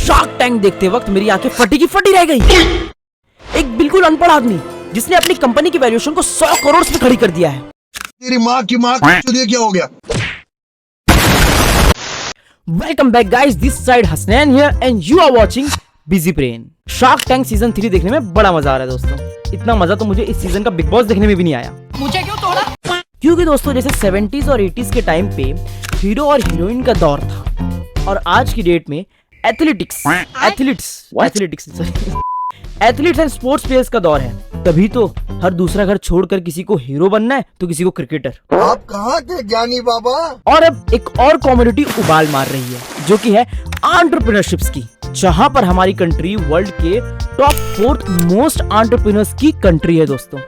Shark tank देखते वक्त मेरी आंखें फटी की फटी रह गई। एक बिल्कुल अनपढ़ आदमी जिसने अपनी कंपनी की वैल्यूएशन को 100 करोड़ में खड़ी कर दिया है। तेरी माँ की माँ क्या हो गया? Welcome back guys, this side Hasnain here and you are watching busy brain. Shark tank season 3 देखने में बड़ा मजा आ रहा है दोस्तों। इतना मजा तो मुझे इस सीजन का बिग बॉस देखने में भी नहीं आया। मुझे क्यों तोड़ा? क्योंकि दोस्तों जैसे 70s और 80s के टाइम पे हीरो और हीरोइन का दौर था और आज की डेट में एथलेटिक्स एंड स्पोर्ट्स प्लेयर्स का दौर है। तभी तो हर दूसरा घर छोड़कर किसी को हीरो बनना है तो किसी को क्रिकेटर। आप कहाँ थे ज्ञानी बाबा? और अब एक और कम्युनिटी उबाल मार रही है जो कि है एंटरप्रेन्योरशिप्स की, जहां पर हमारी कंट्री वर्ल्ड के टॉप 4th मोस्ट एंटरप्रेन्योर्स की कंट्री है दोस्तों।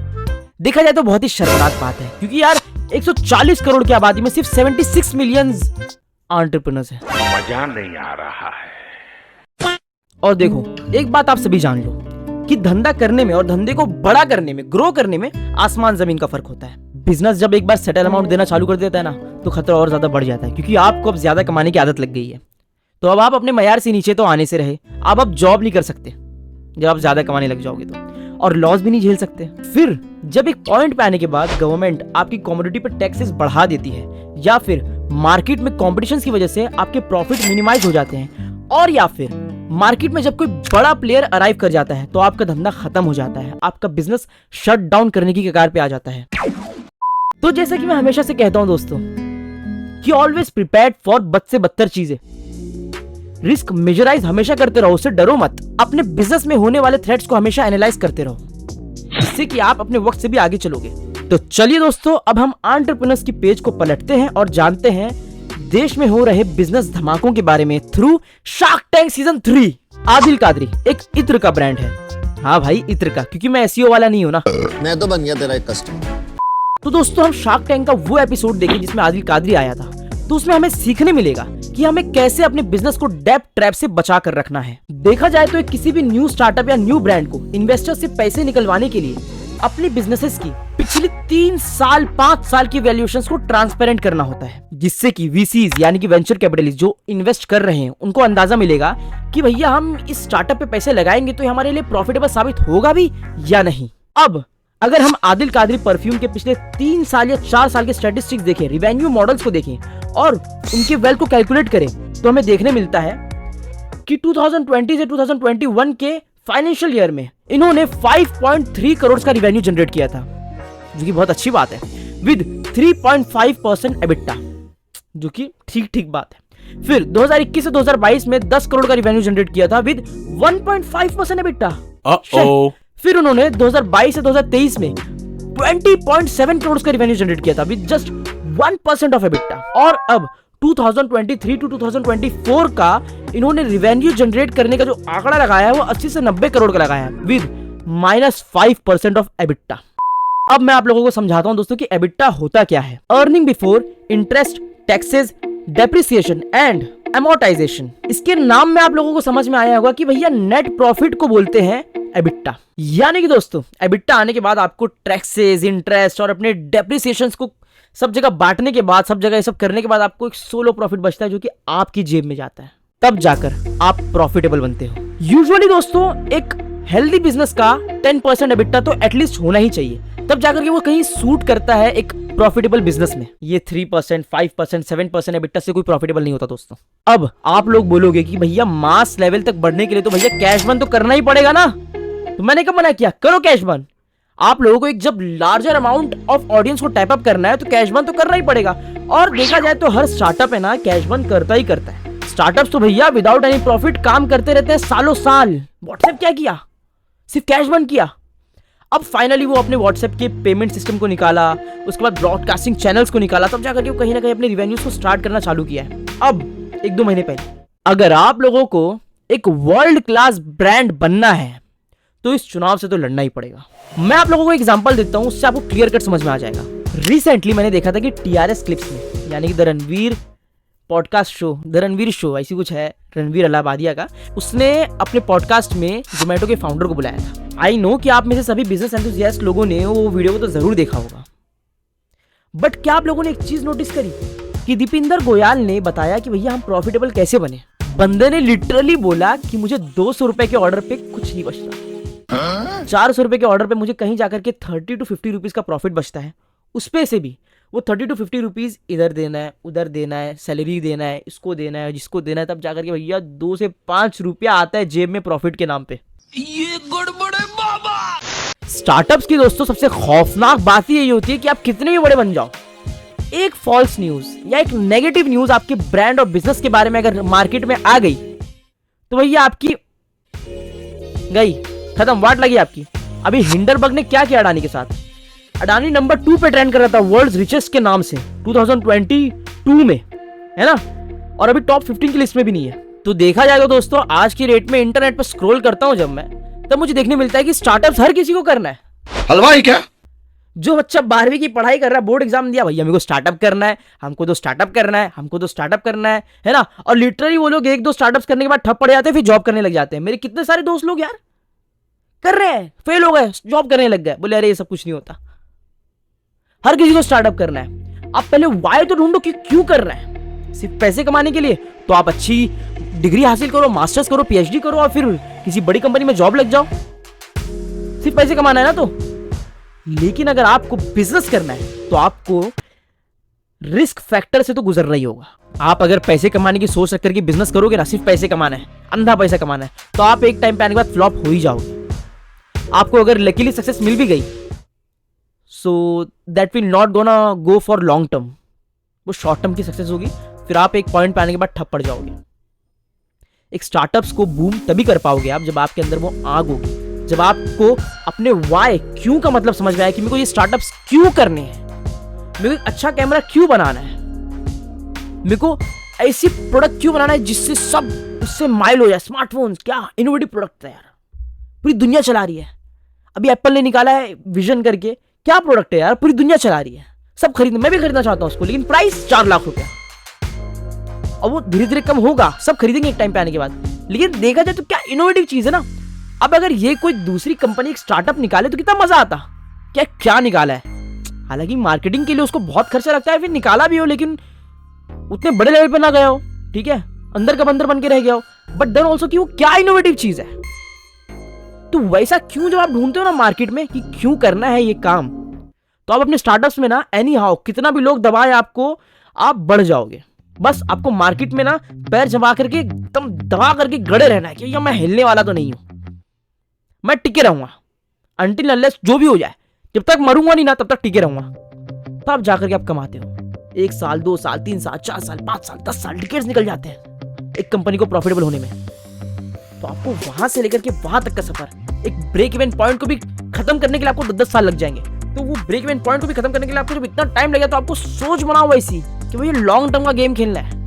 देखा जाए तो बहुत ही शर्मनाक बात है क्योंकि यार 140 करोड़ की आबादी में सिर्फ 76 मिलियन एंटरप्रेन्योर्स हैं। मजा नहीं आ रहा है। और देखो एक बात आप सभी जान लो कि धंधा करने में और धंधे को बड़ा करने में, ग्रो करने में आसमान जमीन का फर्क होता है। बिजनेस जब एक बार सेटल अमाउंट देना चालू कर देता है ना तो खतरा और ज्यादा बढ़ जाता है क्योंकि आपको अब ज्यादा कमाने की आदत लग गई है। तो अब आप अपने मयार से नीचे तो आने से रहे, अब जॉब नहीं कर सकते जब आप ज्यादा कमाने लग जाओगे तो, और लॉस भी नहीं झेल सकते। फिर जब एक पॉइंट पे आने के बाद गवर्नमेंट आपकी कमोडिटी पर टैक्सेस बढ़ा देती है या फिर मार्केट में कॉम्पिटिशन की वजह से आपके प्रॉफिट मिनिमाइज हो जाते हैं, और या फिर मार्केट में जब कोई बड़ा प्लेयर अराइव कर जाता है तो आपका धंधा खत्म हो जाता है, आपका बिजनेस शट डाउन करने की कगार पे आ जाता है। तो जैसा कि मैं हमेशा से कहता हूं दोस्तों कि ऑलवेज प्रिपेयर्ड फॉर बद से बदतर चीजें। रिस्क मेजराइज हमेशा करते रहो, उससे डरो मत। अपने बिजनेस में होने वाले थ्रेट्स को हमेशा एनालाइज करते रहो जिससे कि आप अपने वक्त से भी आगे चलोगे। तो चलिए दोस्तों, अब हम एंटरप्रेन्योर्स की पेज को पलटते हैं और जानते हैं देश में हो रहे बिजनेस धमाकों के बारे में through shark tank season 3। Adil Qadri एक इत्र का ब्रांड है। हाँ भाई, इत्र का, क्योंकि मैं एसईओ वाला नहीं हूं ना। मैं तो बन गया तेरा एक कस्टमर। तो दोस्तों हम शार्क टैंक का वो एपिसोड देखें जिसमें आदिल कादरी आया था। तो उसमें हमें सीखने मिलेगा कि हमें कैसे अपने बिजनेस को डेब्ट ट्रैप से बचा कर रखना है। देखा जाए तो किसी भी न्यू स्टार्टअप या न्यू ब्रांड को इन्वेस्टर से पैसे निकलवाने के लिए अपनी बिजनेसेस की पिछली 3 साल 5 साल की वैल्यूएशंस को ट्रांसपेरेंट करना होता है, जिससे कि वीसीज यानी कि वेंचर कैपिटलिस्ट जो इन्वेस्ट कर रहे हैं उनको अंदाजा मिलेगा कि भैया हम इस स्टार्टअप पे पैसे लगाएंगे तो हमारे लिए प्रॉफिटेबल साबित होगा भी या नहीं। अब अगर हम आदिल कादरी परफ्यूम के पिछले 3 साल या 4 साल के स्टैटिस्टिक्स देखें, रिवेन्यू मॉडल्स को देखें और उनके वेल्थ को कैलकुलेट करें तो हमें देखने मिलता है कि 2020 से 2021 के फाइनेंशियल ईयर में इन्होंने 5.3 करोड़ का रिवेन्यू जनरेट किया था, जो कि बहुत अच्छी बात है, विद 3.5% एबिटा, जो कि ठीक बात है। फिर 2021 से 2022 में 10 करोड़ का रिवेन्यू जनरेट किया था विद 1.5% एबिटा। फिर उन्होंने 2022 से 2023 में 20.7 करोड़ का रिवेन्यू जनरेट किया था विद जस्ट 1% ऑफ एबिटा। और अब 2023 टू 2024 का इन्होंने रिवेन्यू जनरेट करने का जो आंकड़ा लगाया है वो 80 से 90 करोड़ का लगाया है विद -5% ऑफ एबिटा। अब मैं आप लोगों को समझाता हूं दोस्तों कि एबिटा होता क्या है। Earning before interest, taxes, depreciation and amortisation. इसके नाम में आप लोगों को समझ में आया होगा कि भैया नेट प्रॉफिट को बोलते हैं एबिटा। यानी कि दोस्तों एबिटा आने के बाद आपको टैक्सेस, इंटरेस्ट और अपने डेप्रिसिएशंस को सब जगह बांटने के बाद, सब जगह ये सब करने के बाद आपको एक सोलो प्रॉफिट बचता है जो कि आपकी जेब में जाता है। तब जाकर आप प्रॉफिटेबल बनते हो। यूजुअली दोस्तों एक हेल्दी बिजनेस का 10% एबिटा तो एटलीस्ट होना ही चाहिए, तब जाकर के वो कहीं सूट करता है एक प्रॉफिटेबल बिजनेस में। ये 3%, 5%, 7% एबिटा से कोई प्रॉफिटेबल नहीं होता दोस्तों। अब आप लोग बोलोगे कि भैया मास लेवल तक बढ़ने के लिए तो भैया कैश बर्न तो करना ही पड़ेगा ना। तो मैंने कब मना किया, करो कैश बर्न। आप लोगों को एक जब लार्जर अमाउंट ऑफ ऑडियंस को टैप अप करना है तो कैश बर्न तो करना ही पड़ेगा। और देखा जाए तो हर स्टार्टअप है ना कैश बर्न करता ही करता है। स्टार्टअप्स तो भैया विदाउट एनी प्रॉफिट काम करते रहते हैं सालों साल। व्हाट्सएप क्या किया, सिर्फ कैश बर्न किया। अब फाइनली वो अपने व्हाट्सएप के पेमेंट सिस्टम को निकाला, उसके बाद ब्रॉडकास्टिंग चैनल्स को निकाला, तब जाकर वो कहीं ना कहीं अपने रिवेन्यूज को स्टार्ट करना चालू किया है। अब 1-2 महीने पहले अगर आप लोगों को एक वर्ल्ड क्लास ब्रांड बनना है तो इस चुनाव से तो लड़ना ही पड़ेगा। मैं आप लोगों को एग्जांपल देता हूं, उससे आपको क्लियर कट समझ में आ जाएगा। रिसेंटली मैंने देखा था कि टीआरएस क्लिप्स में, यानी कि the Ranveer podcast show, the Ranveer show ऐसी कुछ है, रणवीर अलाहाबादिया का, उसने अपने पॉडकास्ट में जोमेटो के फाउंडर को बुलाया था। आई नो कि आप में से सभी बिजनेस एंथुसियास्ट लोगों ने वो वीडियो को तो जरूर देखा होगा, बट क्या आप लोगों ने एक चीज नोटिस करी कि दीपिंदर गोयल ने बताया कि भैया हम प्रॉफिटेबल कैसे बने। बंदे ने लिटरली बोला कि मुझे 200 रुपए के ऑर्डर पे कुछ नहीं बचता, 400 रुपए के ऑर्डर पे मुझे कहीं जाकर के 30 to 50 रुपीज का प्रॉफिट बचता है। उस पे से भी वो 30 to 50 रुपीज इधर देना है, उधर देना है, सैलरी देना है, इसको देना है, जिसको देना है, तब जाकर के भैया 2 से 5 रुपया आता है जेब में प्रॉफिट के नाम पे। ये गड़बड़ है बाबा। स्टार्टअप्स की दोस्तों सबसे खौफनाक बात यही होती है कि आप कितने भी बड़े बन जाओ, एक फॉल्स न्यूज या एक नेगेटिव न्यूज आपके ब्रांड और बिजनेस के बारे में अगर मार्केट में आ गई तो भैया आपकी गई, खत्म, वाट लगी आपकी। अभी हिंडरबर्ग ने क्या किया अडानी के साथ? अडानी नंबर 2 पे ट्रेंड कर रहा था वर्ल्ड रिचेस्ट के नाम से 2022 में, है ना, और अभी टॉप 15 की लिस्ट में भी नहीं है। तो देखा जाए तो दोस्तों आज की रेट में इंटरनेट पर स्क्रॉल करता हूं जब मैं, तब मुझे देखने मिलता है कि स्टार्टअप्स हर किसी को करना है। हलवाई क्या? जो बच्चा 12वीं की पढ़ाई कर रहा है, बोर्ड एग्जाम दिया, भैया मेरे को स्टार्टअप करना है, हमको तो स्टार्टअप करना है, हमको तो स्टार्टअप करना है ना, और लिटरली वो लोग 1-2 स्टार्टअप्स करने के बाद ठप पड़ जाते हैं, फिर जॉब करने लग जाते हैं। मेरे कितने सारे दोस्त लोग यार कर रहे हैं, फेल हो गए, जॉब करने लग गए, बोले अरे ये सब कुछ नहीं होता। हर किसी को स्टार्टअप करना है। आप पहले वाई तो ढूंढो कि क्यों कर रहे हैं। सिर्फ पैसे कमाने के लिए तो आप अच्छी डिग्री हासिल करो, मास्टर्स करो, पीएचडी करो और फिर किसी बड़ी कंपनी में जॉब लग जाओ। सिर्फ पैसे कमाना है ना तो। लेकिन अगर आपको बिजनेस करना है तो आपको रिस्क फैक्टर से तो गुजरना ही होगा। आप अगर पैसे कमाने की सोच रख करके बिजनेस करोगे ना, सिर्फ पैसे कमाना है, अंधा पैसा कमाना है, तो आप एक टाइम पे आने के बाद फ्लॉप हो ही जाओगे। आपको अगर लकीली सक्सेस मिल भी गई so that will not gonna go for long term, वो शॉर्ट टर्म की सक्सेस होगी, फिर आप एक पॉइंट पे आने के बाद ठप पड़ जाओगे। एक स्टार्टअप्स को बूम तभी कर पाओगे आप जब आपके अंदर वो आग होगी, जब आपको अपने वाई क्यों का मतलब समझ में आया कि मेरे को ये स्टार्टअप्स क्यों करने हैं, मेरे को एक अच्छा कैमरा क्यों बनाना है, मेरे को ऐसी प्रोडक्ट क्यों बनाना है जिससे सब उससे माइल हो जाए। स्मार्टफोन्स क्या इनोवेटिव प्रोडक्ट है यार, पूरी दुनिया चला रही है। अभी एप्पल ने निकाला है विजन करके, क्या प्रोडक्ट है यार, पूरी दुनिया चला रही है, सब खरीदना, मैं भी खरीदना चाहता हूं उसको, लेकिन प्राइस 4 लाख रुपया, और वो धीरे धीरे कम होगा, सब खरीदेंगे एक टाइम पे आने के बाद। लेकिन देखा जाए तो क्या इनोवेटिव चीज है ना। अब अगर ये कोई दूसरी कंपनी एक स्टार्टअप निकाले तो कितना मजा आता। क्या निकाला है, हालांकि मार्केटिंग के लिए उसको बहुत खर्चा लगता है, फिर निकाला भी हो लेकिन उतने बड़े लेवल पर ना गया हो, ठीक है, अंदर का बंदर बन के रह गया हो, बट देन ऑल्सो कि वो क्या इनोवेटिव चीज है। तो वैसा क्यों जब आप ढूंढते हो ना मार्केट में कि क्यों करना है ये काम, तो आप अपने स्टार्टअप्स में ना एनी हाउ कितना भी लोग दबाए आपको, आप बढ़ जाओगे। बस आपको मार्केट में ना पैर जमा करके एकदम दबा करके गड़े रहना है कि ये मैं हिलने वाला तो नहीं हूं, मैं टिके रहूंगा अनटिल अनलेस जो भी हो जाए, जब तक मरूंगा नहीं ना तब तक टिके रहूंगा। तब जाकर के आप कमाते हो। 1 साल 2 साल 3 साल 4 साल 5 साल 10 साल डिकेड्स निकल जाते हैं एक कंपनी को प्रॉफिटेबल होने में। तो आपको वहां से लेकर के वहां तक का सफर, एक ब्रेक इवन पॉइंट को भी खत्म करने के लिए आपको 10 साल लग जाएंगे। तो वो ब्रेक इवन पॉइंट को भी खत्म करने के लिए आपको जब इतना टाइम लगेगा तो आपको सोच बनाओ वैसी कि भाई लॉन्ग टर्म का गेम खेलना है।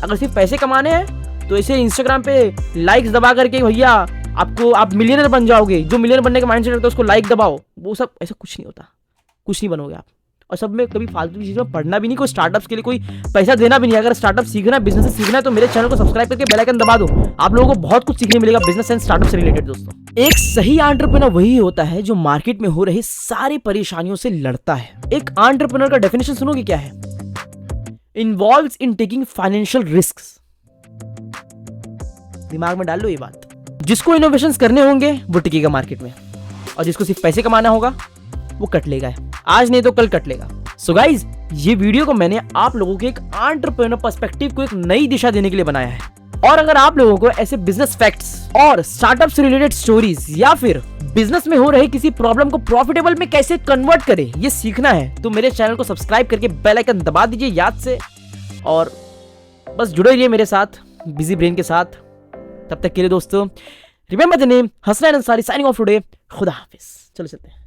अगर सिर्फ पैसे कमाने हैं तो ऐसे इंस्टाग्राम पे लाइक्स दबा करके भैया आप मिलियनर बन जाओगे। जो मिलियनर बनने का माइंडसेट रखता है उसको लाइक दबाओ, वो सब ऐसा कुछ नहीं होता, कुछ नहीं बनोगे आप। और सब में कभी फालतू की चीज़ों में पढ़ना भी नहीं, कोई स्टार्टअप्स के लिए कोई पैसा देना भी नहीं। अगर स्टार्टअप सीखना है, बिजनेस सीखना है तो मेरे चैनल को सब्सक्राइब करके बेल आइकन दबा दो। आप लोगों को बहुत कुछ सीखने मिलेगा बिजनेस एंड स्टार्टअप से रिलेटेड। दोस्तों एक सही एंटरप्रेन्योर वही होता है जो मार्केट में हो रही सारी परेशानियों से लड़ता है। एक एंटरप्रेन्योर का डेफिनेशन सुनोगे क्या है? Involves in taking financial risks. दिमाग में डाल लो ये बात। जिसको इनोवेशंस करने होंगे वो टिकेगा मार्केट में, और जिसको सिर्फ पैसे कमाना होगा वो कट लेगा, आज नहीं तो कल कट लेगा। सो गाइज, ये वीडियो को मैंने आप लोगों के एक एंटरप्रेन्योर पर्सपेक्टिव को एक नई दिशा देने के लिए बनाया है। और अगर आप लोगों को ऐसे बिजनेस फैक्ट्स और स्टार्टअप से रिलेटेड स्टोरीज या फिर बिजनेस में हो रहे किसी प्रॉब्लम को प्रॉफिटेबल में कैसे कन्वर्ट करें ये सीखना है तो मेरे चैनल को सब्सक्राइब करके बेल आइकन दबा दीजिए याद से, और बस जुड़े रहिए मेरे साथ बिजी ब्रेन के साथ। तब तक के लिए दोस्तों remember the name Hasnain Ansari, signing off today. खुदा हाफिज। चलो चलते हैं।